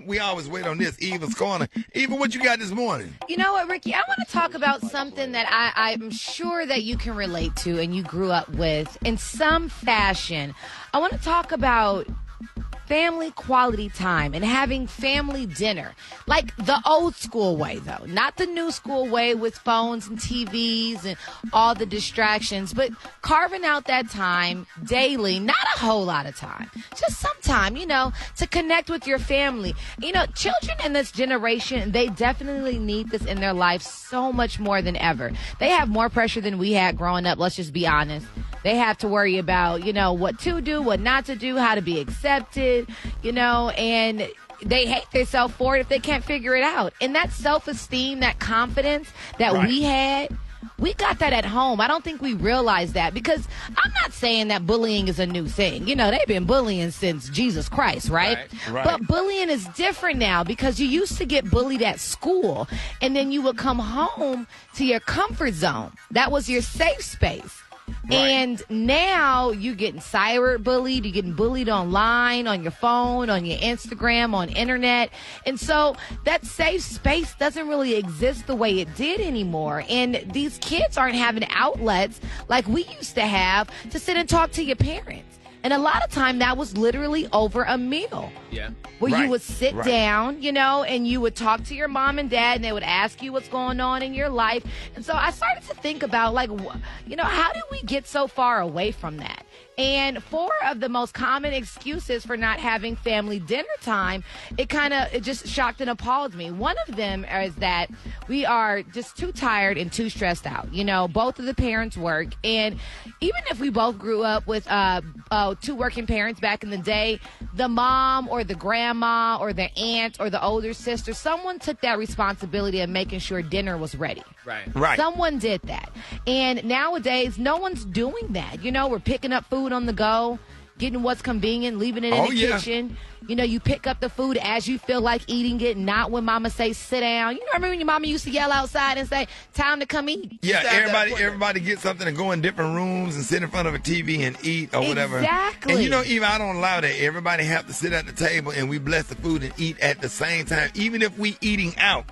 we always wait on this, Eva's Corner. Eva, what you got this morning? You know what, Ricky? I want to talk about something that I'm sure that you can relate to and you grew up with in some fashion. I want to talk about family quality time and having family dinner. Like the old school way, though. Not the new school way with phones and TVs and all the distractions, but carving out that time daily, not a whole lot of time, just some time, to connect with your family. Children in this generation, they definitely need this in their life so much more than ever. They have more pressure than we had growing up, let's just be honest. They have to worry about, what to do, what not to do, how to be accepted, and they hate themselves for it if they can't figure it out. And that self-esteem, that confidence that we had, we got that at home. I don't think we realize that, because I'm not saying that bullying is a new thing. They've been bullying since Jesus Christ, right? But bullying is different now, because you used to get bullied at school and then you would come home to your comfort zone. That was your safe space. And now you're getting cyber bullied, you're getting bullied online, on your phone, on your Instagram, on internet. And so that safe space doesn't really exist the way it did anymore. And these kids aren't having outlets like we used to have to sit and talk to your parents. And a lot of time that was literally over a meal. Yeah. Where you would sit down, and you would talk to your mom and dad, and they would ask you what's going on in your life. And so I started to think about, how did we get so far away from that? And 4 of the most common excuses for not having family dinner time, it just shocked and appalled me. One of them is that we are just too tired and too stressed out. Both of the parents work. And even if we both grew up with 2 working parents back in the day, the mom or the grandma or the aunt or the older sister, someone took that responsibility of making sure dinner was ready. Right. Someone did that. And nowadays, no one's doing that. We're picking up food on the go, getting what's convenient, leaving it in the kitchen. You pick up the food as you feel like eating it, not when mama say sit down. Remember when your mama used to yell outside and say, time to come eat? Yeah, everybody get something and go in different rooms and sit in front of a TV and eat or whatever. Exactly. And Eva, I don't allow that. Everybody have to sit at the table and we bless the food and eat at the same time. Even if we eating out,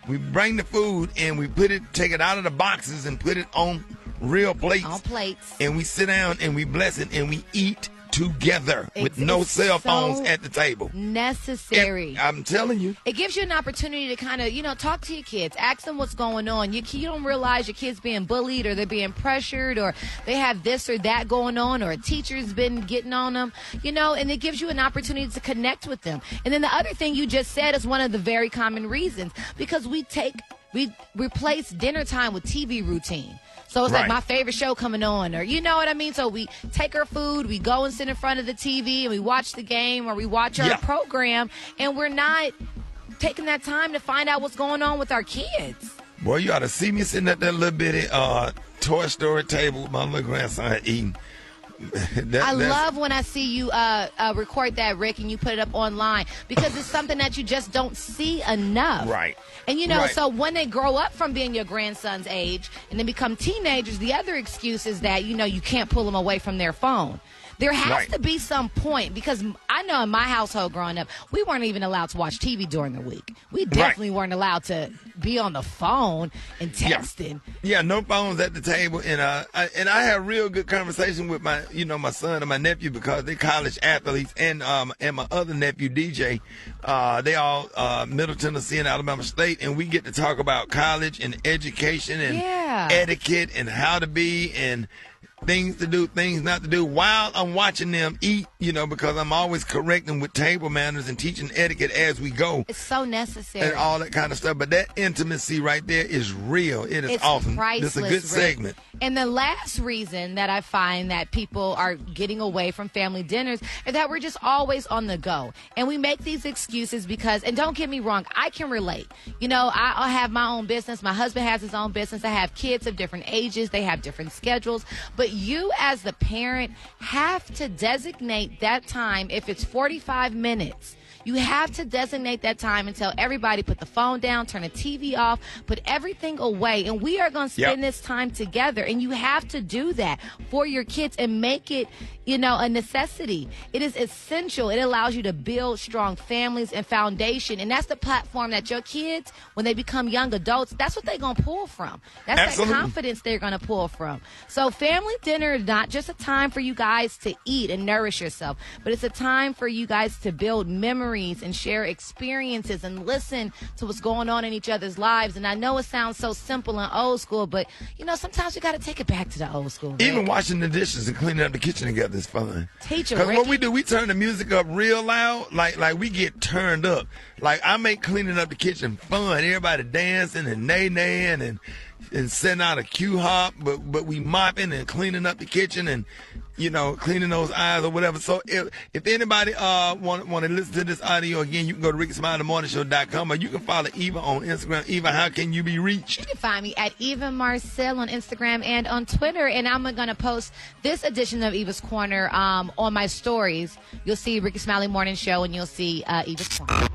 we bring the food and we take it out of the boxes and put it on real plates. On plates. And we sit down and we bless it and we eat together with no cell phones at the table. Necessary. I'm telling you. It gives you an opportunity to kind of, talk to your kids. Ask them what's going on. You don't realize your kid's being bullied or they're being pressured or they have this or that going on or a teacher's been getting on them, and it gives you an opportunity to connect with them. And then the other thing you just said is one of the very common reasons, because we replace dinner time with TV routine. So it's like my favorite show coming on, or you know what I mean? So we take our food, we go and sit in front of the TV, and we watch the game, or we watch our program, and we're not taking that time to find out what's going on with our kids. Boy, you ought to see me sitting at that little bitty Toy Story table with my little grandson eating. I love when I see you record that, Rick, and you put it up online, because it's something that you just don't see enough. Right. And, so when they grow up from being your grandson's age and then become teenagers, the other excuse is that, you can't pull them away from their phone. There has to be some point, because I know in my household growing up, we weren't even allowed to watch TV during the week. We definitely weren't allowed to be on the phone and texting. Yeah, no phones at the table. And I have real good conversation with my son and my nephew, because they're college athletes, and my other nephew, DJ. They all Middle Tennessee and Alabama State, and we get to talk about college and education and etiquette and how to be and things to do, things not to do, while I'm watching them eat, because I'm always correcting with table manners and teaching etiquette as we go. It's so necessary. And all that kind of stuff. But that intimacy right there is real. It's awesome. Priceless, it's a good segment. And the last reason that I find that people are getting away from family dinners is that we're just always on the go. And we make these excuses because, and don't get me wrong, I can relate. I have my own business. My husband has his own business. I have kids of different ages. They have different schedules. But you as the parent have to designate that time. If it's 45 minutes, You have to designate that time and tell everybody, put the phone down, turn the TV off, put everything away, and we are going to spend this time together. And you have to do that for your kids and make it, a necessity. It is essential. It allows you to build strong families and foundation, and that's the platform that your kids, when they become young adults, that's what they're going to pull from. That's Absolutely. that confidence they're going to pull from. So family dinner is not just a time for you guys to eat and nourish yourself, but it's a time for you guys to build memories and share experiences and listen to what's going on in each other's lives. And I know it sounds so simple and old school, but, sometimes you got to take it back to the old school. Even washing the dishes and cleaning up the kitchen together is fun. Teach them, Because what we do, we turn the music up real loud, like we get turned up. Like, I make cleaning up the kitchen fun. Everybody dancing and nay-naying and setting out a cue hop, but we mopping and cleaning up the kitchen and, cleaning those eyes or whatever. So if anybody want to listen to this audio again, you can go to RickySmileTheMorningShow.com, or you can follow Eva on Instagram. Eva, how can you be reached? You can find me at Eva Marcille on Instagram and on Twitter, and I'm going to post this edition of Eva's Corner on my stories. You'll see Ricky Smiley Morning Show, and you'll see Eva's Corner.